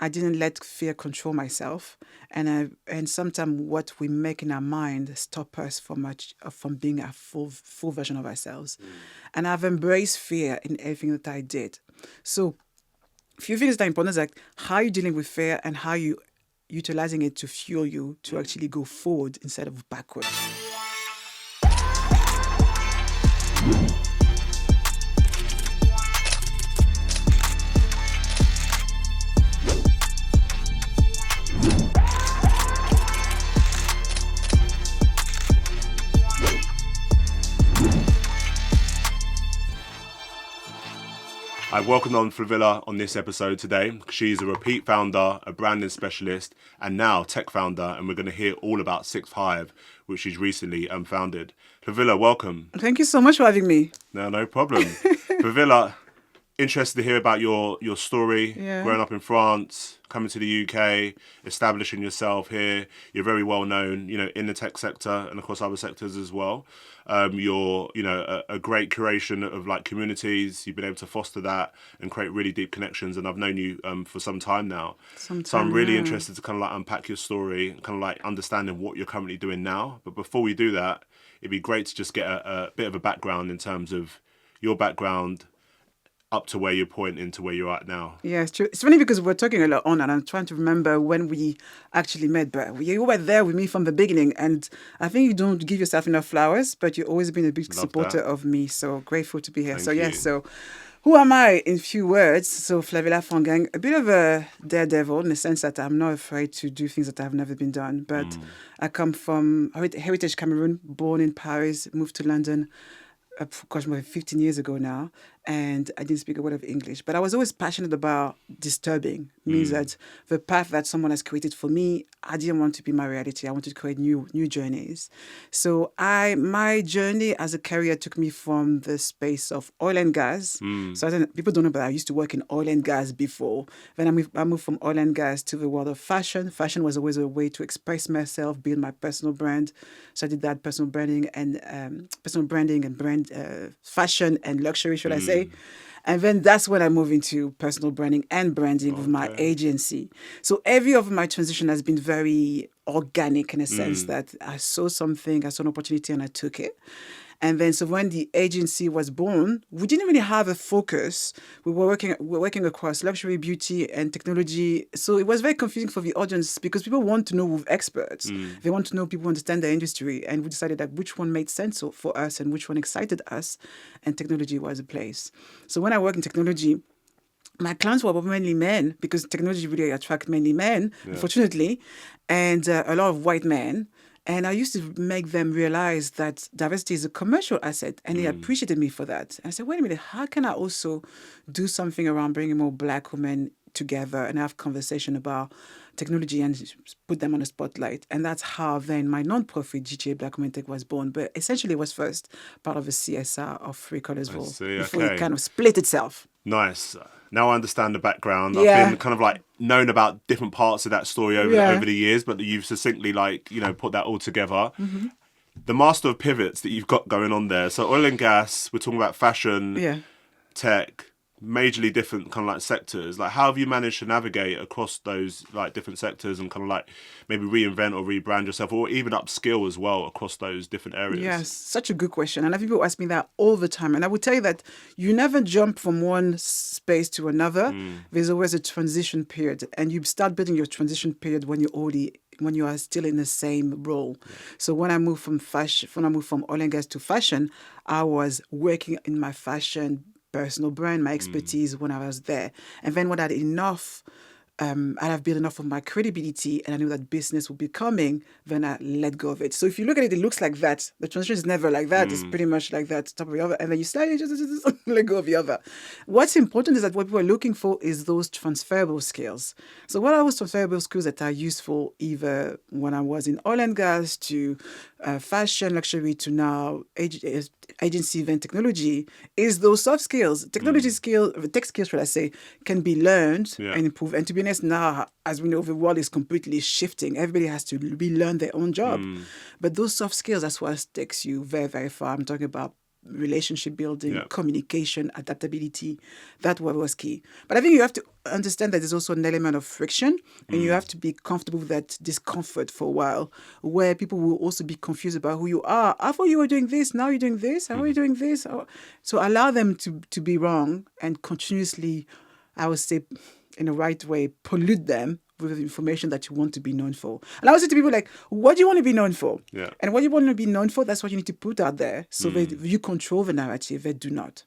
I didn't let fear control myself, and sometimes what we make in our mind stop us from being a full version of ourselves. And I've embraced fear in everything that I did. So few things that are important is like how you dealing with fear and how you utilizing it to fuel you to actually go forward instead of backward. I welcome on Flavilla on this episode today. She's a repeat founder, a branding specialist, and now tech founder, and we're going to hear all about Sixth Hive, which she's recently founded. Flavilla, welcome. Thank you so much for having me. No problem. Flavilla, interested to hear about your story, growing up in France, coming to the UK, establishing yourself here. You're very well known, in the tech sector and across other sectors as well. You're, a great curation of like communities. You've been able to foster that and create really deep connections. And I've known you for some time now. So I'm really interested to kind of like unpack your story and kind of like understanding what you're currently doing now. But before we do that, it'd be great to just get a bit of a background in terms of your background up to where you're pointing to where you're at now. Yeah, it's true. It's funny because we're talking a lot on, and I'm trying to remember when we actually met, but you were there with me from the beginning, and I think you don't give yourself enough flowers, but you've always been a big supporter of me, so grateful to be here. Thank you. So who am I in few words? So Flavilla Fongang, a bit of a daredevil in the sense that I'm not afraid to do things that have never been done, but I come from Heritage Cameroon, born in Paris, moved to London, gosh, more than 15 years ago now, and I didn't speak a word of English. But I was always passionate about disturbing. Means that the path that someone has created for me, I didn't want to be my reality. I wanted to create new journeys. So my journey as a career took me from the space of oil and gas. So people don't know, but I used to work in oil and gas before. Then I moved from oil and gas to the world of fashion. Fashion was always a way to express myself, build my personal brand. So I did that personal branding and brand fashion and luxury, should I say. And then that's when I moved into personal branding and branding with my agency. So every of my transition has been very organic in a sense that I saw something, I saw an opportunity and I took it. And then so when the agency was born, we didn't really have a focus. We were working across luxury, beauty, and technology. So it was very confusing for the audience because people want to know with experts. They want to know people who understand the industry. And we decided that which one made sense for us and which one excited us. And technology was a place. So when I work in technology, my clients were mainly men because technology really attracts mainly men, unfortunately, and a lot of white men. And I used to make them realize that diversity is a commercial asset, and they appreciated me for that. And I said, wait a minute, how can I also do something around bringing more Black women together and have conversation about technology and put them on the spotlight? And that's how then my nonprofit, GTA Black Women Tech, was born. But essentially it was first part of a CSR of Three Colorsville before it kind of split itself. Nice. Now I understand the background. I've been kind of like known about different parts of that story over the years, but you've succinctly put that all together. The master of pivots that you've got going on there. So oil and gas, we're talking about fashion, tech, majorly different kind of like sectors. Like how have you managed to navigate across those like different sectors and kind of like maybe reinvent or rebrand yourself or even upskill as well across those different areas? Yes, such a good question. And people ask me that all the time. And I would tell you that you never jump from one space to another. There's always a transition period. And you start building your transition period when you are still in the same role. So when I moved from oil and gas to fashion, I was working in my fashion personal brand, my expertise when I was there. And then when I had enough, I'd have built enough of my credibility and I knew that business would be coming, then I let go of it. So if you look at it, it looks like that. The transition is never like that. It's pretty much like that, top of the other. And then you slowly just let go of the other. What's important is that what people are looking for is those transferable skills. So what are those transferable skills that are useful either when I was in oil and gas to fashion, luxury to now agency event technology is those soft skills. Technology skill, tech skills, should I say, can be learned and improved. And to be honest, now, as we know, the world is completely shifting. Everybody has to relearn their own job. But those soft skills, that's what takes you very, very far. I'm talking about relationship building, communication, adaptability. That was key. But I think you have to understand that there's also an element of friction, and you have to be comfortable with that discomfort for a while, where people will also be confused about who you are. I thought you were doing this, now you're doing this, how are you doing this? So allow them to be wrong and continuously, I would say, in the right way, pollute them with information that you want to be known for. And I would say to people like, what do you want to be known for? Yeah. And what you want to be known for, that's what you need to put out there. So that you control the narrative, they do not.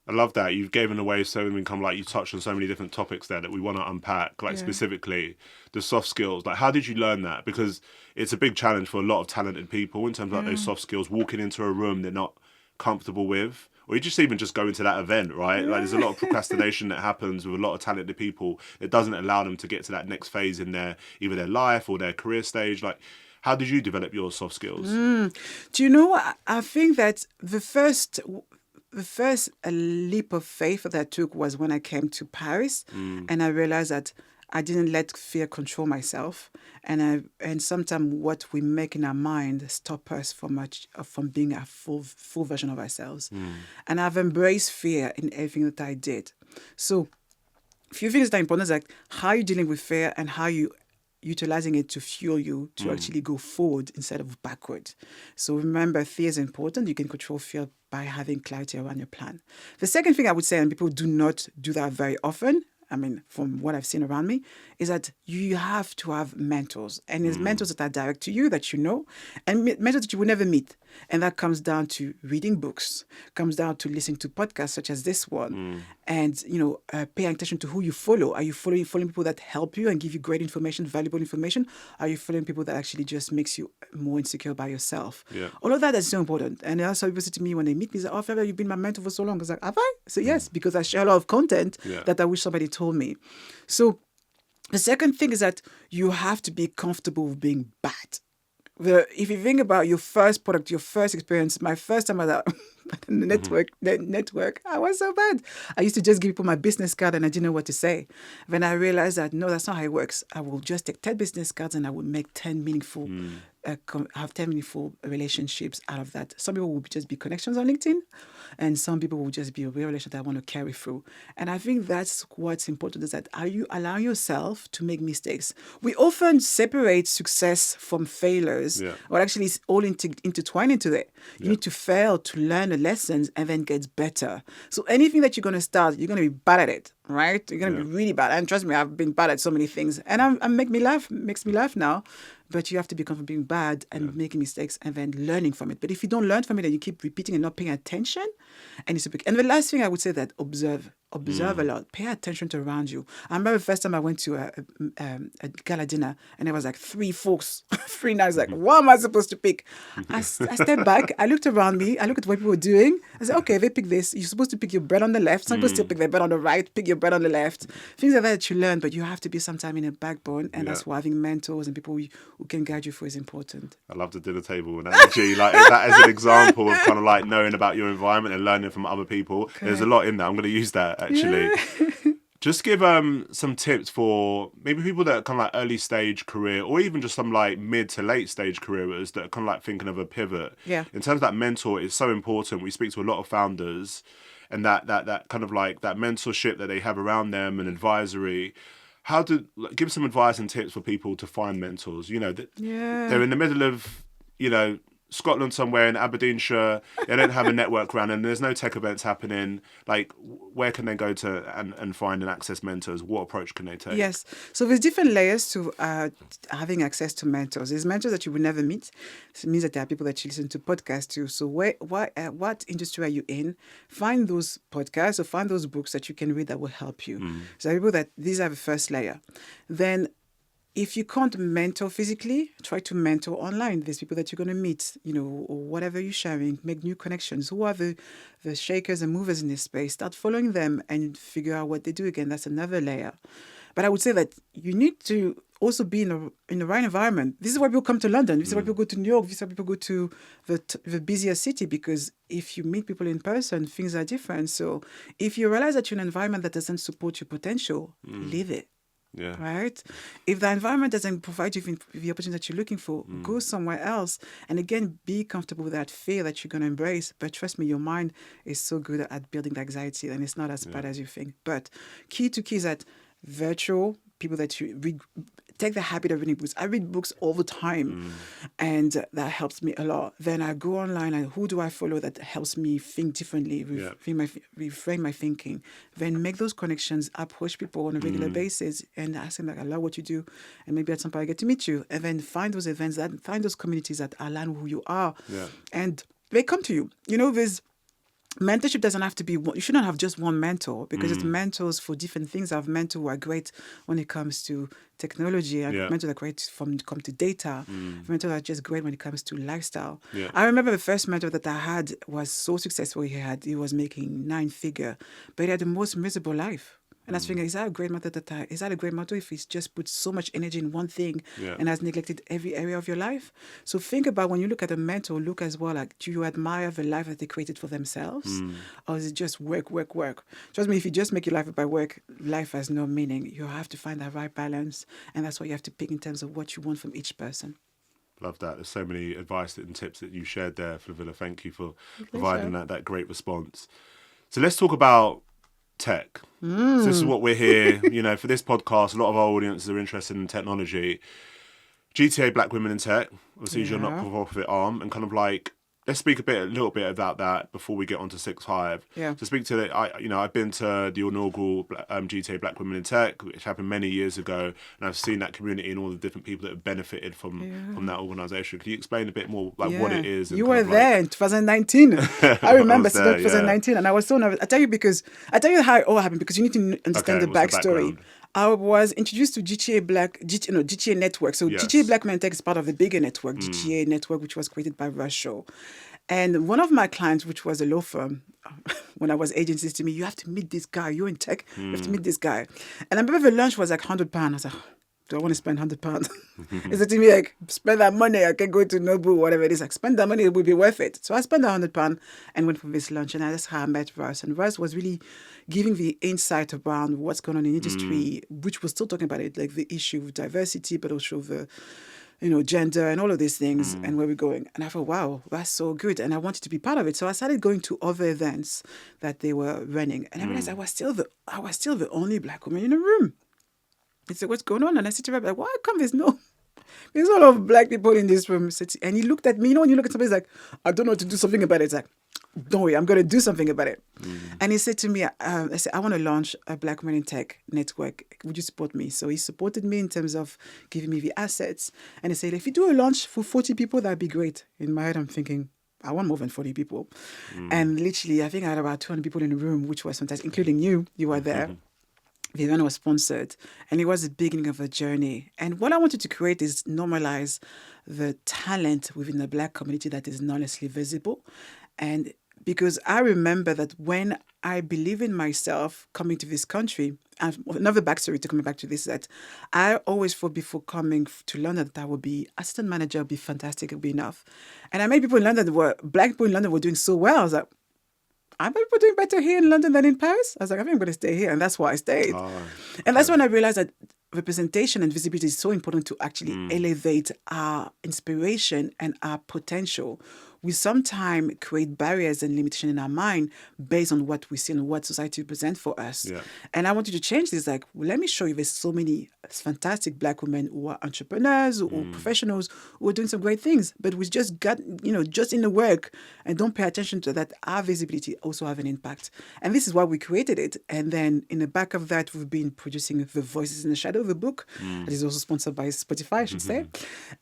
I love that. You've given away so many, you touched on so many different topics there that we want to unpack, specifically the soft skills. Like, how did you learn that? Because it's a big challenge for a lot of talented people in terms of those soft skills, walking into a room they're not comfortable with. Or you just even just go into that event, right? Like, there's a lot of procrastination that happens with a lot of talented people. It doesn't allow them to get to that next phase in either their life or their career stage. Like, how did you develop your soft skills? Do you know what? I think that the first leap of faith that I took was when I came to Paris, and I realized that I didn't let fear control myself, and sometimes what we make in our mind stop us from being a full version of ourselves. And I've embraced fear in everything that I did. So a few things that are important is like how you're dealing with fear and how you utilizing it to fuel you to actually go forward instead of backward. So remember, fear is important. You can control fear by having clarity around your plan. The second thing I would say, and people do not do that very often, I mean, from what I've seen around me, is that you have to have mentors. And there's mentors that are direct to you that you know, and mentors that you will never meet. And that comes down to reading books, comes down to listening to podcasts such as this one, and, paying attention to who you follow. Are you following people that help you and give you great information, valuable information? Are you following people that actually just makes you more insecure by yourself? Yeah. All of that is so important. And also people say to me when they meet me, say, "Oh, Flavia, you've been my mentor for so long." I was like, "Have I?" So yes, because I share a lot of content that I wish somebody told me. So the second thing is that you have to be comfortable with being bad. If you think about your first product, your first experience, my first time at the network, I was so bad. I used to just give people my business card and I didn't know what to say. Then I realized that, no, that's not how it works. I will just take 10 business cards and I will make 10 meaningful, have 10 meaningful relationships out of that. Some people will just be connections on LinkedIn, and some people will just be a real relationship that I want to carry through. And I think that's what's important, is that are you allowing yourself to make mistakes? We often separate success from failures, or actually it's all intertwined into it. You need to fail to learn the lessons and then get better. So anything that you're going to start, you're going to be bad at it, right? You're going to be really bad. And trust me, I've been bad at so many things. And makes me laugh now. But you have to be comfortable being bad and making mistakes and then learning from it. But if you don't learn from it and you keep repeating and not paying attention, and the last thing I would say that observe a lot, pay attention to around you. I remember the first time I went to a gala dinner and there was like 3 folks, 3 nights, like, what am I supposed to pick? I stepped back, I looked around me, I looked at what people were doing. I said, okay, they pick this. You're supposed to pick your bread on the left. Some people still pick their bread on the right, pick your bread on the left. Things like that you learn, but you have to be sometime in a backbone, and that's why having mentors and people who can guide you through is important. I love the dinner table analogy. Like, that is an example of kind of like knowing about your environment and learning from other people. Okay. There's a lot in that. I'm going to use that actually. Just give some tips for maybe people that are kind of like early stage career, or even just some like mid to late stage careers that are kind of like thinking of a pivot. Yeah. In terms of that mentor, it's so important. We speak to a lot of founders, and that kind of like that mentorship that they have around them and advisory. Give some advice and tips for people to find mentors. You know, they're in the middle of, Scotland somewhere in Aberdeenshire. They don't have a network around, and there's no tech events happening. Like, where can they go to and find and access mentors? What approach can they take? Yes. So there's different layers to having access to mentors. There's mentors that you will never meet. So it means that there are people that you listen to podcasts to. So what industry are you in? Find those podcasts or find those books that you can read that will help you. So these are the first layer. Then, if you can't mentor physically, try to mentor online. There's people that you're going to meet, or whatever you're sharing, make new connections. Who are the shakers and movers in this space? Start following them and figure out what they do again. That's another layer. But I would say that you need to also be in the right environment. This is why people come to London. This is why people go to New York. This is why people go to the busier city, because if you meet people in person, things are different. So if you realize that you're in an environment that doesn't support your potential, leave it. Yeah. Right? If the environment doesn't provide you with the opportunity that you're looking for, go somewhere else. And again, be comfortable with that fear that you're going to embrace. But trust me, your mind is so good at building the anxiety, and it's not as bad as you think. But key is that virtual people that you read, take the habit of reading books. I read books all the time, and that helps me a lot. Then I go online and who do I follow that helps me think differently, reframe my thinking. Then make those connections, approach people on a regular basis, and ask them like, I love what you do, and maybe at some point I get to meet you. And then find those events, find those communities that align with who you are, and they come to you. There's mentorship doesn't have to be one. You shouldn't have just one mentor, because it's mentors for different things. I have mentors who are great when it comes to technology. I have mentors that are great when it comes to data. Mentors are just great when it comes to lifestyle. I remember the first mentor that I had was so successful. He was making 9-figure, but he had the most miserable life. And I was thinking, is that a great mentor if he's just put so much energy in one thing and has neglected every area of your life? So think about, when you look at a mentor, look as well, like, do you admire the life that they created for themselves? Or is it just work? Trust me, if you just make your life by work, life has no meaning. You have to find that right balance. And that's what you have to pick in terms of what you want from each person. Love that. There's so many advice and tips that you shared there, Flavilla. Thank you for providing that great response. So let's talk about tech. So this is what we're here, for this podcast. A lot of our audiences are interested in technology. GTA Black Women in Tech, obviously, is your not-for-profit arm, and kind of like, let's speak a little bit about that before we get onto Sixth Hive. Yeah. To speak to I've been to the inaugural GTA Black Women in Tech, which happened many years ago, and I've seen that community and all the different people that have benefited from that organisation. Can you explain a bit more what it is? You were there in 2019. I remember 2019, and I was so nervous. I tell you how it all happened, because you need to understand the backstory. I was introduced to GTA Network. So GTA Black Women in Tech is part of the bigger network, GTA Network, which was created by Russell. And one of my clients, which was a law firm, when I was agency, said to me, you have to meet this guy. You're in tech. You have to meet this guy. And I remember the lunch was like £100. I was like, do I want to spend £100? He said to me, like, spend that money. I can go to Nobu, whatever it is. Like, spend that money. It will be worth it. So I spent £100 and went for this lunch. And that's how I met Russ. And Russ was really giving the insight around what's going on in industry, which we're still talking about it, like the issue of diversity, but also the gender and all of these things and where we're going. And I thought, wow, that's so good. And I wanted to be part of it. So I started going to other events that they were running. And I realized I was still the only Black woman in the room. He said, what's going on? And I said to him, like, why come there's a lot of Black people in this room? And he looked at me, when you look at somebody, he's like, I don't know how to do something about it. It's like, don't worry, I'm going to do something about it. And he said to me, I said, I want to launch a Black Women in Tech network. Would you support me? So he supported me in terms of giving me the assets. And he said, if you do a launch for 40 people, that'd be great. In my head, I'm thinking, I want more than 40 people. And literally, I think I had about 200 people in the room, which was fantastic, including you. You were there. The event was sponsored, and it was the beginning of a journey. And what I wanted to create is normalize the talent within the Black community that is not necessarily visible. And because I remember that when I believe in myself coming to this country, and another backstory to coming back to this, that I always thought before coming to London that I would be assistant manager, would be fantastic, it would be enough. And I met people in London Black people in London were doing so well. I was like, are people doing better here in London than in Paris? I was like, I think I'm going to stay here. And that's why I stayed. And that's when I realized that representation and visibility is so important to actually elevate our inspiration and our potential. We sometimes create barriers and limitations in our mind based on what we see and what society presents for us. Yeah. And I wanted to change this. Like, well, let me show you there's so many fantastic Black women who are entrepreneurs or professionals who are doing some great things, but we just got, just in the work and don't pay attention to that. Our visibility also have an impact. And this is why we created it. And then in the back of that, we've been producing The Voices in the Shadow, the book that is also sponsored by Spotify, I should say.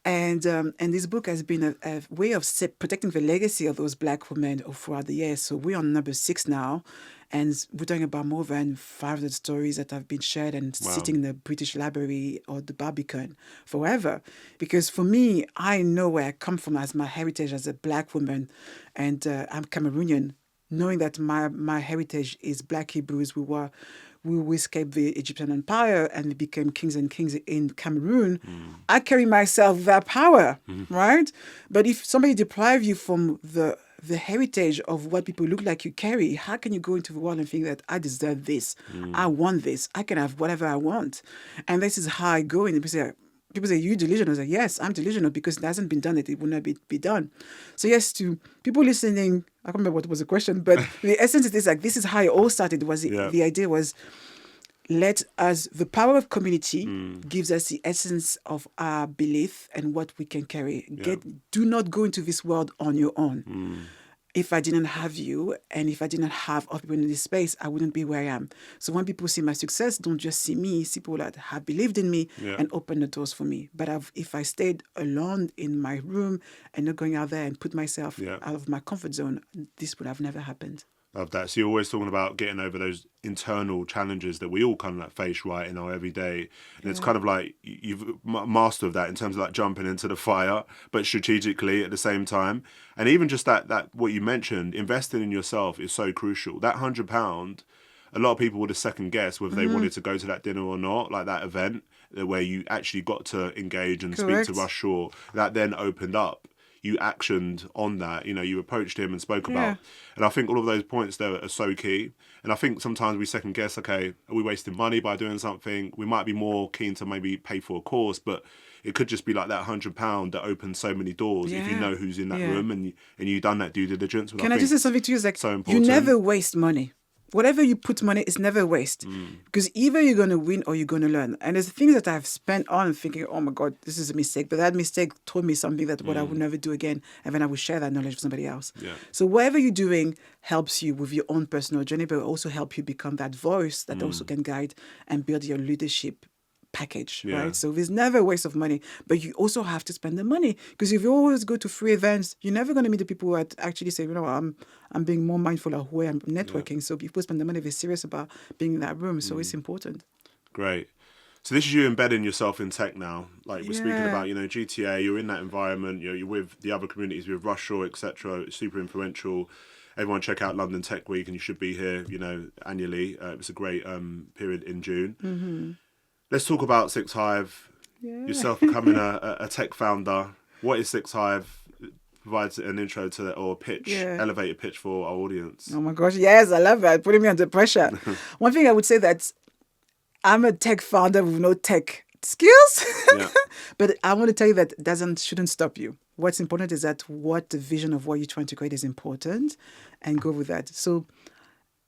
And this book has been a way of protecting the legacy of those Black women throughout the years. So we're on number 6 now, and we're talking about more than 500 stories that have been shared and sitting in the British Library or the Barbican forever. Because for me, I know where I come from as my heritage as a Black woman, and I'm Cameroonian. Knowing that my heritage is Black Hebrews, we escaped the Egyptian Empire and we became kings and queens in Cameroon. I carry myself that power, right? But if somebody deprive you from the the heritage of what people look like you carry, how can you go into the world and think that I deserve this, I want this, I can have whatever I want? And this is how I go. And people say, you delusional? I say, yes, I'm delusional because it hasn't been done, it will not be done. So yes, to people listening, I can't remember what was the question, but the essence is like, this is how it all started. The idea was, the power of community gives us the essence of our belief and what we can carry. Do not go into this world on your own. If I didn't have you and if I didn't have other people in this space, I wouldn't be where I am. So when people see my success, don't just see me, see people that have believed in me and open the doors for me. But if I stayed alone in my room and not going out there and put myself out of my comfort zone, this would have never happened. Love that. So you're always talking about getting over those internal challenges that we all kind of like face right in our everyday. And it's kind of like you've mastered that in terms of like jumping into the fire, but strategically at the same time. And even just that what you mentioned, investing in yourself is so crucial. That £100, a lot of people would have second guessed whether they wanted to go to that dinner or not, like that event where you actually got to engage and speak to Russ Shaw. That then opened up. You actioned on that, you approached him and spoke about. And I think all of those points there are so key. And I think sometimes we second guess, okay, are we wasting money by doing something? We might be more keen to maybe pay for a course, but it could just be like that £100 that opens so many doors if you know who's in that room and you've done that due diligence. Can I just say something to you? It's like, so important. You never waste money. Whatever you put money, it's never waste. Because either you're going to win or you're going to learn. And there's things that I've spent on thinking, oh my God, this is a mistake. But that mistake taught me something that what I would never do again. And then I will share that knowledge with somebody else. So whatever you're doing helps you with your own personal journey, but also help you become that voice that also can guide and build your leadership package, right? So there's never a waste of money, but you also have to spend the money, because if you always go to free events, you're never going to meet the people who actually say, I'm being more mindful of where I'm networking. So people spend the money, they're serious about being in that room. So it's important. Great. So this is you embedding yourself in tech now. Like we're speaking about, GTA, you're in that environment, you're with the other communities, with Russ Shaw, etc. Super influential. Everyone check out London Tech Week, and you should be here, annually. It's a great period in June. Let's talk about Sixth Hive. Yourself becoming a tech founder. What is Sixth Hive? Provides an intro to that, or a pitch, elevated pitch for our audience. Oh my gosh, yes, I love that. Putting me under pressure. One thing I would say that I'm a tech founder with no tech skills, but I want to tell you that shouldn't stop you. What's important is that what the vision of what you're trying to create is important, and go with that. So.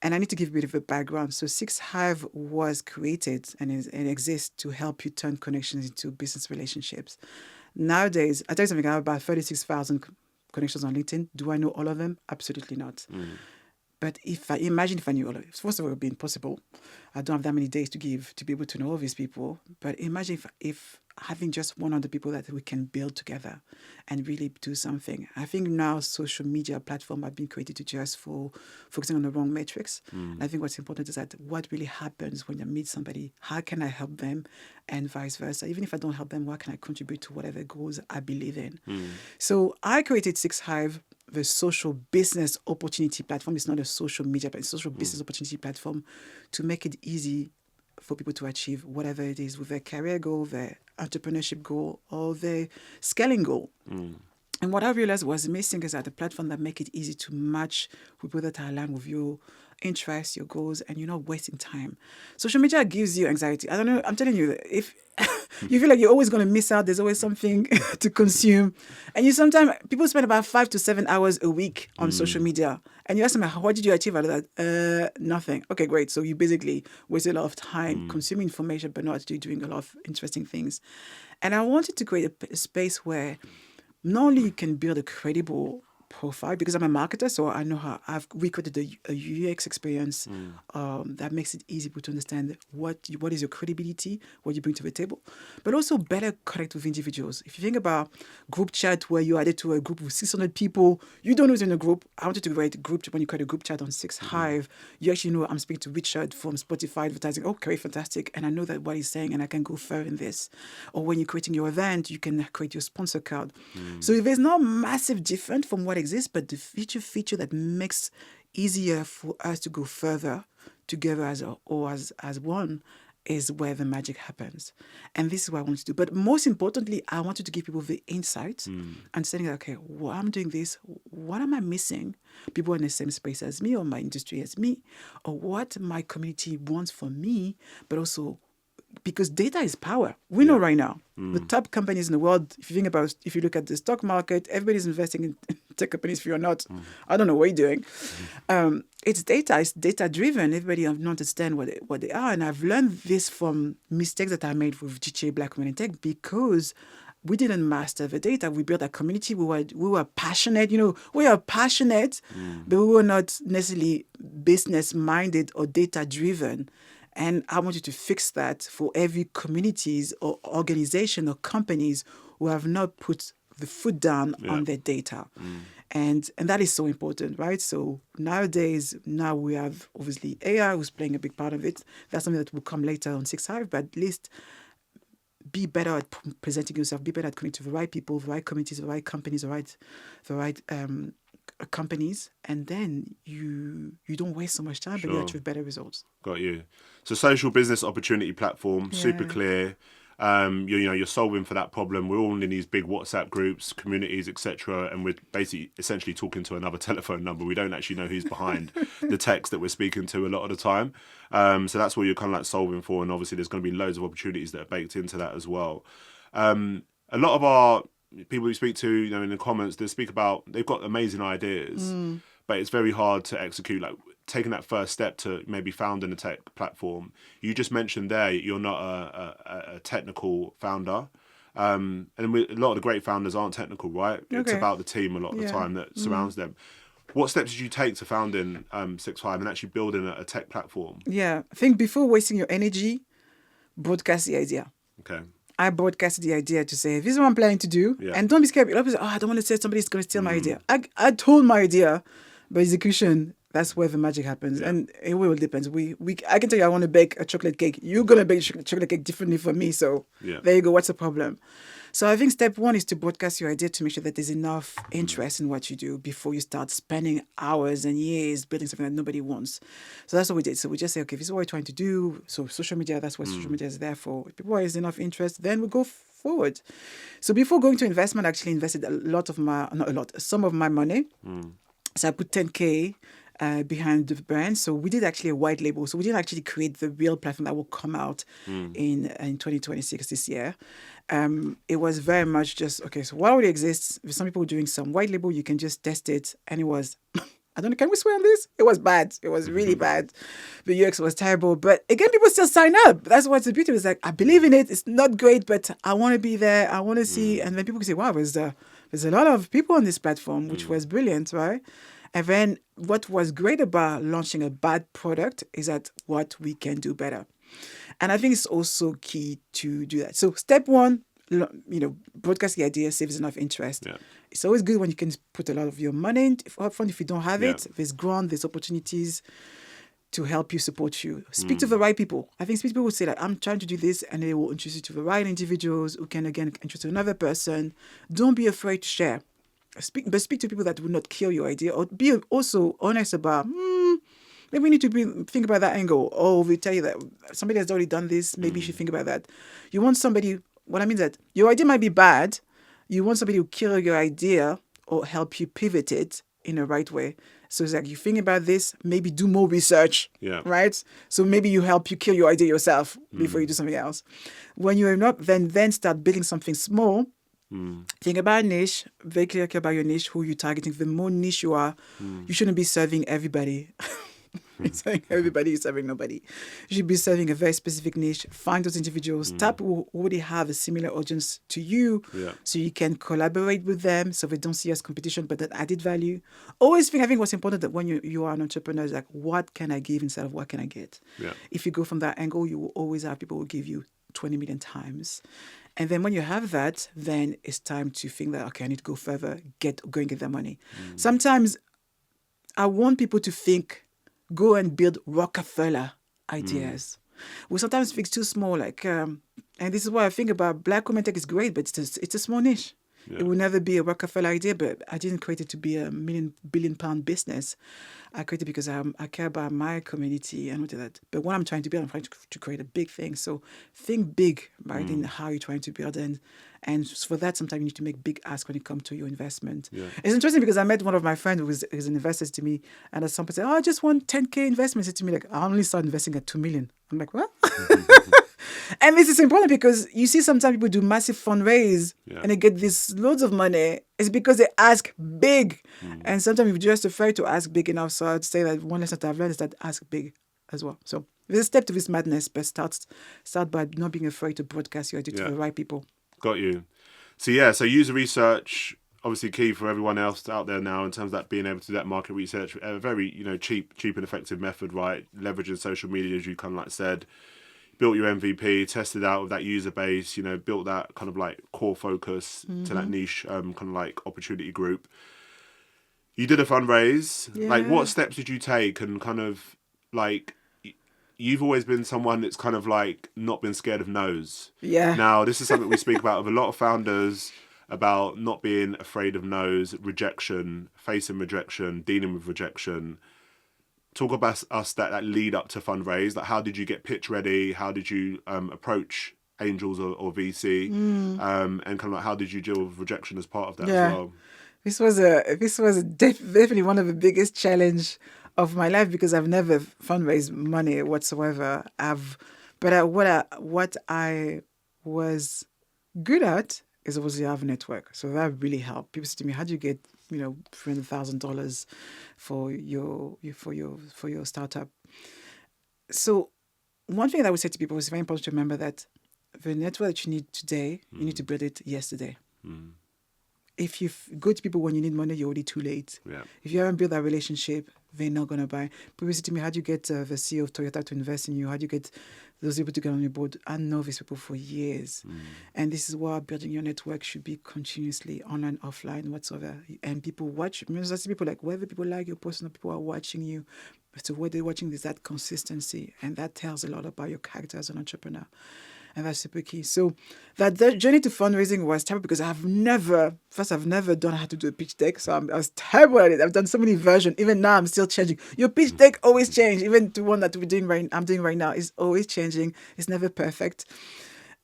And I need to give a bit of a background. So Sixth Hive was created and exists to help you turn connections into business relationships. Nowadays, I tell you something, I have about 36,000 connections on LinkedIn. Do I know all of them? Absolutely not. But if I knew all of it, first of all, it would be impossible. I don't have that many days to give to be able to know all these people. But imagine if having just 100 people that we can build together and really do something. I think now social media platforms have been created to just for focusing on the wrong metrics. I think what's important is that what really happens when you meet somebody, how can I help them, and vice versa. Even if I don't help them, what can I contribute to whatever goals I believe in? So I created Sixth Hive, the social business opportunity platform. It's not a social media, but it's a social business opportunity platform to make it easy for people to achieve whatever it is with their career goal, their entrepreneurship goal, or their scaling goal. And what I realized was missing is that the platform that make it easy to match with people that are aligned with your interests, your goals, and you're not wasting time. Social media gives you anxiety. I don't know. I'm telling you, if you feel like you're always going to miss out, there's always something to consume. And people spend about 5 to 7 hours a week on social media. And you ask them, what did you achieve out of that? Nothing. Okay, great. So you basically waste a lot of time consuming information, but not actually doing a lot of interesting things. And I wanted to create a space where not only you can build a credible profile, because I'm a marketer, so I know how I've recreated a UX experience that makes it easy to understand what is your credibility, what you bring to the table, but also better connect with individuals. If you think about group chat where you're added to a group with 600 people, you don't know who's in a group. I wanted to create a group when you create a group chat on Sixth Hive, you actually know I'm speaking to Richard from Spotify advertising. Okay, fantastic. And I know that what he's saying and I can go further in this. Or when you're creating your event, you can create your sponsor card. So there's no massive difference from what exists, but the feature that makes easier for us to go further together as one is where the magic happens. And this is what I want to do. But most importantly, I wanted to give people the insight and saying, okay, well, I'm doing this. What am I missing? People in the same space as me or my industry as me, or what my community wants from me, but also because data is power. We know right now, the top companies in the world, if you look at the stock market, everybody's investing in tech companies. If you're not, I don't know what you're doing. It's data driven. Everybody understand what they are. And I've learned this from mistakes that I made with GTA Black Women in Tech, because we didn't master the data. We built a community. We were passionate. We are passionate, but we were not necessarily business minded or data driven. And I want you to fix that for every communities or organization or companies who have not put the foot down on their data. And that is so important, right? So nowadays, now we have obviously AI who's playing a big part of it. That's something that will come later on Sixth Hive, but at least be better at presenting yourself, be better at connecting to the right people, the right communities, the right companies, the right companies, and then you don't waste so much time, but you achieve better results. Got you. So social business opportunity platform, super clear. You're solving for that problem. We're all in these big WhatsApp groups, communities, etc., and we're basically essentially talking to another telephone number. We don't actually know who's behind the text that we're speaking to a lot of the time. So that's what you're kind of like solving for, and obviously there's going to be loads of opportunities that are baked into that as well. A lot of our people we speak to, in the comments, they speak about they've got amazing ideas, but it's very hard to execute. Like taking that first step to maybe founding a tech platform. You just mentioned there you're not a technical founder, and a lot of the great founders aren't technical, right? Okay. It's about the team a lot of the time that surrounds them. What steps did you take to founding Sixth Hive and actually building a tech platform? Yeah, I think before wasting your energy, broadcast the idea. Okay. I broadcasted the idea to say, this is what I'm planning to do. Yeah. And don't be scared. A lot of people say, I don't want to say somebody's going to steal my idea. I told my idea, but execution, that's where the magic happens. Yeah. And it will depend. I can tell you I want to bake a chocolate cake. You're going to bake a chocolate cake differently from me. So there you go. What's the problem? So I think step one is to broadcast your idea to make sure that there's enough interest in what you do before you start spending hours and years building something that nobody wants. So that's what we did. So we just say, okay, this is what we're trying to do. So social media, that's what social media is there for. If people have enough interest, then we go forward. So before going to investment, I actually invested some of my money. So I put 10K behind the brand. So we did actually a white label. So we didn't actually create the real platform that will come out in 2026 this year. It was very much just, okay, so what already exists, with some people doing some white label, you can just test it. And it was, I don't know, can we swear on this? It was bad. It was really bad. The UX was terrible. But again, people still sign up. That's what's the beauty. It's like, I believe in it. It's not great, but I want to be there. I want to see. And then people can say, wow, there's a lot of people on this platform, which was brilliant, right? And then what was great about launching a bad product is that what we can do better. And I think it's also key to do that. So step one, broadcast the idea, see if there's enough interest. Yeah. It's always good when you can put a lot of your money in upfront. If you don't have it, there's grant, there's opportunities to help you, support you. Speak to the right people. I think people will say that I'm trying to do this, and they will introduce you to the right individuals who can, again, introduce another person. Don't be afraid to share. Speak to people that will not kill your idea, or be also honest about, maybe we need to think about that angle. Or we tell you that somebody has already done this, maybe you should think about that. You want somebody, what I mean is that your idea might be bad. You want somebody who kill your idea or help you pivot it in the right way. So it's like, you think about this, maybe do more research, right? So maybe you kill your idea yourself before you do something else. When you're not, then start building something small. Think about niche, very clear about your niche, who you're targeting. The more niche you are, you shouldn't be serving everybody. Serving everybody, you're serving nobody. You should be serving a very specific niche. Find those individuals. Tap who already have a similar audience to you, so you can collaborate with them, so they don't see as competition, but that added value. I think what's important that when you are an entrepreneur is like, what can I give instead of what can I get? Yeah. If you go from that angle, you will always have people who give you 20 million times. And then when you have that, then it's time to think that, okay, I need to go further, go and get that money. Sometimes I want people to think, go and build Rockefeller ideas. We sometimes think too small, like, and this is what I think about Black women tech is great, but it's a small niche. It will never be a Rockefeller idea, but I didn't create it to be a billion-pound business. I created it because I care about my community and all that. But what I'm trying to build, I'm trying to create a big thing. So think big, right, in how you're trying to build. And for that, sometimes you need to make big asks when it comes to your investment. Yeah. It's interesting because I met one of my friends who is an investor to me, and at some point said, I just want 10K investment. He said to me, like, I only started investing at 2 million. I'm like, what? And this is important because you see sometimes people do massive fundraise and they get this loads of money. It's because they ask big. And sometimes you're just afraid to ask big enough. So I'd say that one lesson that I've learned is that ask big as well. So there's a step to this madness, but start by not being afraid to broadcast your idea to the right people. Got you. So user research, obviously key for everyone else out there now in terms of that being able to do that market research, a very cheap and effective method, right? Leveraging social media, as you kind of like said. Built your MVP, tested out with that user base, built that kind of like core focus to that niche kind of like opportunity group. You did a fundraise. Yeah. Like, what steps did you take? And kind of like, you've always been someone that's kind of like not been scared of no's. Yeah. Now, this is something we speak about with a lot of founders, about not being afraid of no's, rejection, facing rejection, dealing with rejection. Talk about us that lead up to fundraise. Like, how did you get pitch ready? How did you approach angels or VC? And kind of like, how did you deal with rejection as part of that as well? This was definitely one of the biggest challenge of my life because I've never fundraised money whatsoever. What I was good at is obviously have a network. So that really helped. People say to me, how do you get $300,000 for your startup? So one thing that I would say to people is very important to remember that the network that you need today, you need to build it yesterday. If you go to people when you need money, you're already too late. Yeah. If you haven't built that relationship, they're not going to buy. People say to me, how do you get the CEO of Toyota to invest in you? How do you get those people to get on your board? I know these people for years. And this is why building your network should be continuously online, offline, whatsoever. And people watch. I see people like, whether people like your post or people are watching you. So what they're watching is that consistency. And that tells a lot about your character as an entrepreneur. And that's super key. So that journey to fundraising was terrible because I've never done how to do a pitch deck. So I was terrible at it. I've done so many versions. Even now, I'm still changing. Your pitch deck always change. Even the one that I'm doing right now is always changing. It's never perfect.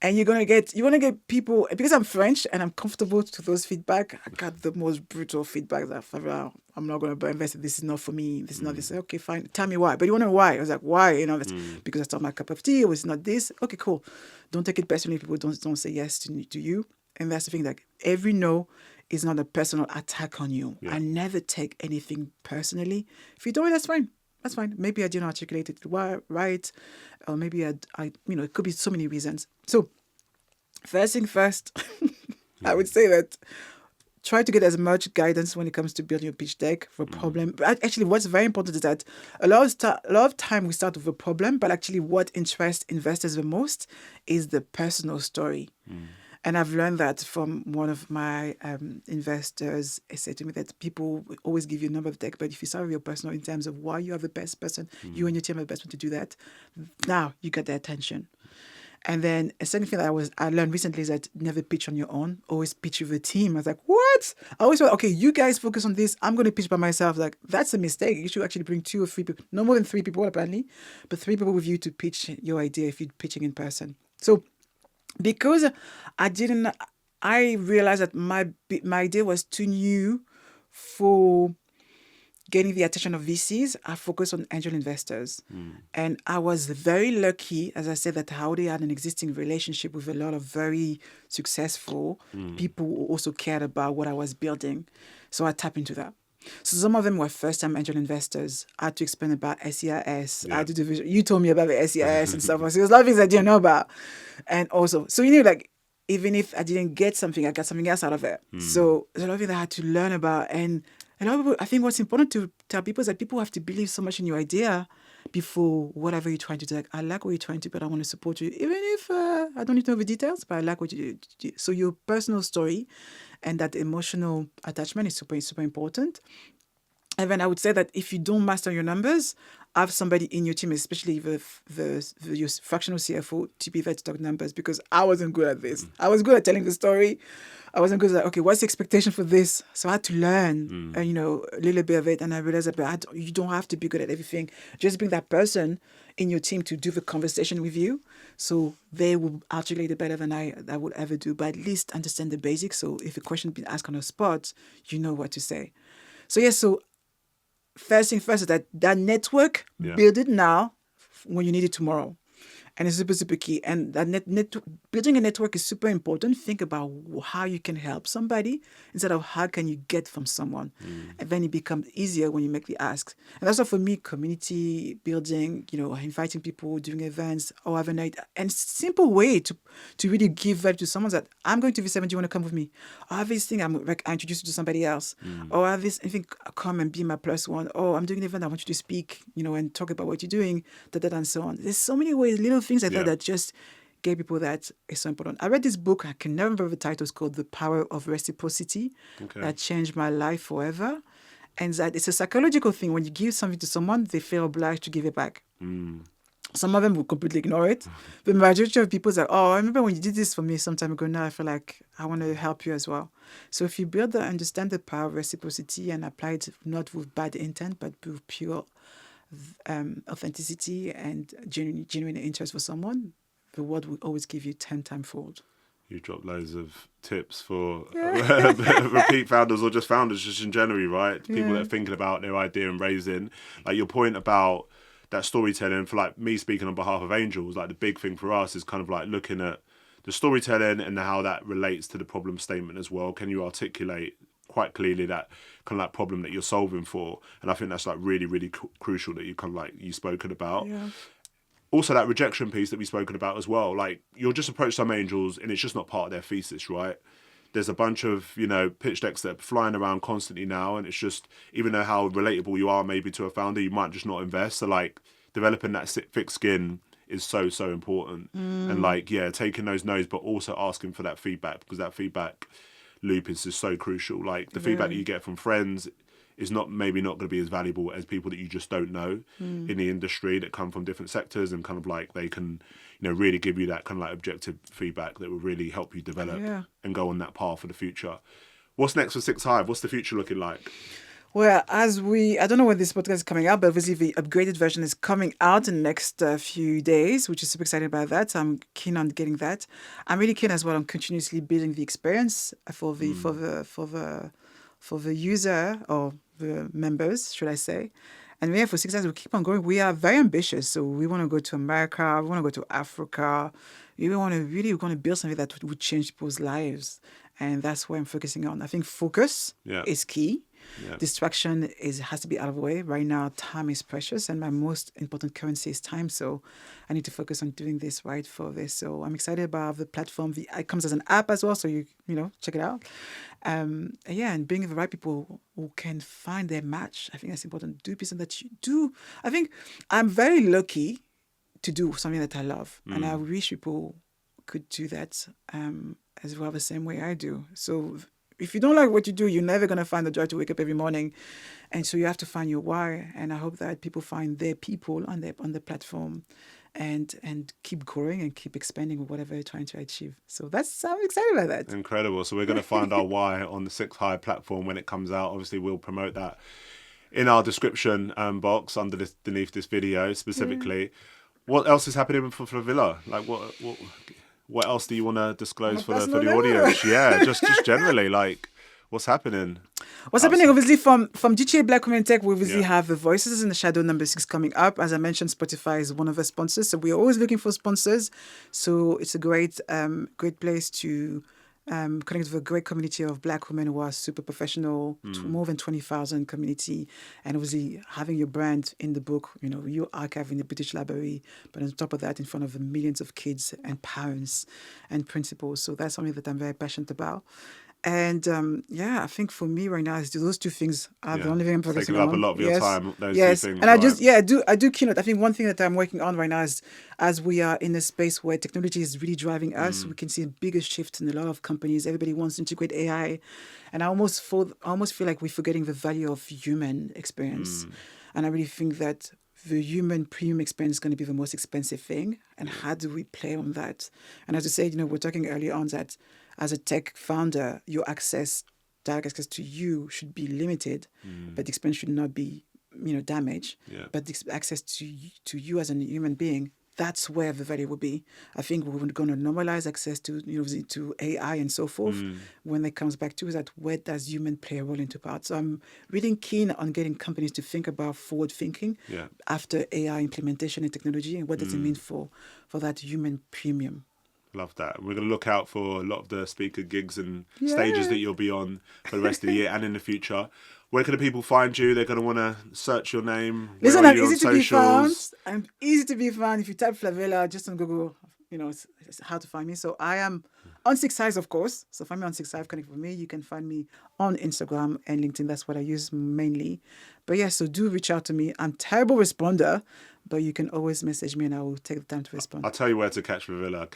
And you want to get people, because I'm French and I'm comfortable to those feedback. I got the most brutal feedback that I'm not going to invest. This is not for me. This is not this. Okay, fine. Tell me why. But you want to know why? I was like, why? Because it's not my cup of tea or it's not this. Okay, cool. Don't take it personally. People don't say yes to you. And that's the thing, that every no is not a personal attack on you. Yeah. I never take anything personally. If you don't, that's fine. That's fine. Maybe I didn't articulate it right, or maybe I it could be so many reasons. So, first thing first, I would say that try to get as much guidance when it comes to building your pitch deck for a problem. But actually, what's very important is that a lot of time we start with a problem, but actually what interests investors the most is the personal story. And I've learned that from one of my investors. He said to me that people always give you a number of decks, but if you start with your personal in terms of why you are the best person, you and your team are the best one to do that, now you get their attention. And then a second thing that I learned recently is that never pitch on your own, always pitch with a team. I was like, what? I always thought, okay, you guys focus on this. I'm going to pitch by myself. Like, that's a mistake. You should actually bring 2 or 3 people, no more than 3 people apparently, but 3 people with you to pitch your idea if you're pitching in person. So because I realized that my idea was too new for getting the attention of VCs, I focused on angel investors. And I was very lucky, as I said, that I already had an existing relationship with a lot of very successful people who also cared about what I was building. So I tapped into that. So some of them were first-time angel investors. I had to explain about SEIS. I had to do you told me about the SEIS and stuff. So there's a lot of things I didn't know about. And also, so like, even if I didn't get something, I got something else out of it. So there's a lot of things I had to learn about. And a lot of people, I think what's important to tell people is that people have to believe so much in your idea before whatever you're trying to do. Like, I like what you're trying to do, but I want to support you. Even if I don't need to know the details, but I like what you do. So your personal story and that emotional attachment is super, super important. And then I would say that if you don't master your numbers, have somebody in your team, especially your fractional CFO, to be there to talk numbers, because I wasn't good at this. I was good at telling the story. I wasn't good at, okay, what's the expectation for this? So I had to learn, a little bit of it. And I realized that you don't have to be good at everything. Just bring that person in your team to do the conversation with you. So they will articulate it better than I would ever do. But at least understand the basics. So if a question has been asked on the spot, you know what to say. So yes, so first thing first is that network, build it now when you need it tomorrow. And it's super, super key. And that building a network is super important. Think about how you can help somebody instead of how can you get from someone. And then it becomes easier when you make the asks. And that's why for me, community building, inviting people, doing events, or have a night. And simple way to really give value to someone that I'm going to this event, do you want to come with me? Or have this thing, I introduce you to somebody else. Or have this thing, come and be my plus one. Oh, I'm doing an event, I want you to speak, and talk about what you're doing, and so on. There's so many ways, little things like that just gave people that is so important. I read this book, I can never remember the title, it's called The Power of Reciprocity. That changed my life forever. And that it's a psychological thing. When you give something to someone, they feel obliged to give it back. Some of them will completely ignore it. The majority of people say, oh, I remember when you did this for me some time ago, now I feel like I want to help you as well. So if you understand the power of reciprocity and apply it not with bad intent, but with pure authenticity and genuine interest for someone, the world will always give you 10 times fold. You dropped loads of tips for repeat founders or just founders just in general, right? People that are thinking about their idea and raising. Like your point about that storytelling, for like me speaking on behalf of Angels, like the big thing for us is kind of like looking at the storytelling and how that relates to the problem statement as well. Can you articulate quite clearly that kind of like problem that you're solving for? And I think that's like really, really crucial that you kind of like you've spoken about. Also that rejection piece that we've spoken about as well. Like you'll just approach some angels and it's just not part of their thesis, right? There's a bunch of, pitch decks that are flying around constantly now, and it's just, even though how relatable you are maybe to a founder, you might just not invest. So like developing that thick skin is so, so important. And like, taking those no's, but also asking for that feedback, because that feedback loop is just so crucial. Like the feedback that you get from friends is maybe not going to be as valuable as people that you just don't know in the industry that come from different sectors, and kind of like they can, really give you that kind of like objective feedback that will really help you develop and go on that path for the future. What's next for Sixth Hive? What's the future looking like? Well, I don't know when this podcast is coming out, but obviously the upgraded version is coming out in the next few days, which is super excited about that. I'm keen on getting that. I'm really keen as well on continuously building the experience for the user, or the members, should I say. And for Sixth Hive, we keep on going. We are very ambitious. So we want to go to America. We want to go to Africa. We want to build something that would change people's lives. And that's what I'm focusing on. I think focus is key. Distraction has to be out of the way. Right now, time is precious, and my most important currency is time. So I need to focus on doing this right for this. So I'm excited about the platform. It comes as an app as well, so you check it out. And bringing the right people who can find their match. I think that's important. Do something that you do. I think I'm very lucky to do something that I love, and I wish people could do that as well the same way I do. So if you don't like what you do, you're never going to find the joy to wake up every morning. And so you have to find your why. And I hope that people find their people on the platform and keep growing and keep expanding with whatever they're trying to achieve. So I'm excited about that. Incredible. So we're going to find our why on the Sixth Hive platform when it comes out. Obviously, we'll promote that in our description box underneath this video specifically. What else is happening for Flavilla? Like what else do you want to disclose for the audience? Just generally, like what's happening? Happening, obviously, from GTA Black Women Tech, we obviously have the Voices in the Shadow #6 coming up. As I mentioned, Spotify is one of the sponsors, so we're always looking for sponsors. So it's a great place to connect with a great community of Black women who are super professional, more than 20,000 community, and obviously having your brand in the book, you archive in the British Library, but on top of that, in front of millions of kids and parents and principals. So that's something that I'm very passionate about. And I think for me right now, is those two things are the only thing I'm focusing taking on. up a lot of your time. Those two things, And I do keynote. I think one thing that I'm working on right now is, as we are in a space where technology is really driving us, we can see a bigger shift in a lot of companies. Everybody wants to integrate AI, and I almost feel like we're forgetting the value of human experience. And I really think that the human premium experience is going to be the most expensive thing. And how do we play on that? And as I said, we're talking earlier on that as a tech founder, your direct access to you should be limited, but the experience should not be, damaged. Yeah. But the access to you as a human being, that's where the value will be. I think we're going to normalize access to to AI and so forth. When it comes back to that, where does human play a role into part? So I'm really keen on getting companies to think about forward thinking after AI implementation and technology, and what does it mean for that human premium. Love that. We're going to look out for a lot of the speaker gigs and stages that you'll be on for the rest of the year and in the future. Where can the people find you? They're going to want to search your name. Listen, I'm easy to be found. I'm easy to be found. If you type Flavilla just on Google, it's how to find me. So I am on Sixth Hive, of course. So find me on Sixth Hive, connect with me. You can find me on Instagram and LinkedIn. That's what I use mainly. But so do reach out to me. I'm terrible responder, but you can always message me and I will take the time to respond. I'll tell you where to catch Flavilla.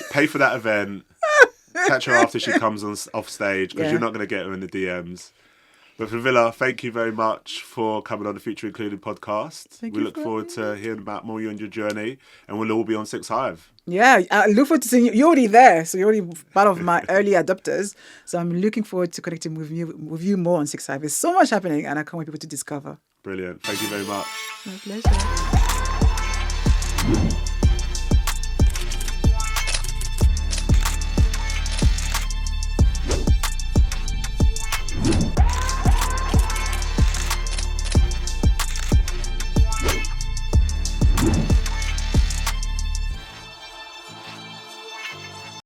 Pay for that event. Catch her after she comes off stage, because you're not going to get her in the DMs. But Flavilla, thank you very much for coming on the Future Included podcast. We look forward to hearing about more of you and your journey, and we'll all be on Sixth Hive. Yeah, I look forward to seeing you. You're already there, so you're already part of my early adopters. So I'm looking forward to connecting with you more on Sixth Hive. There's so much happening, and I can't wait people to discover. Brilliant. Thank you very much. My pleasure.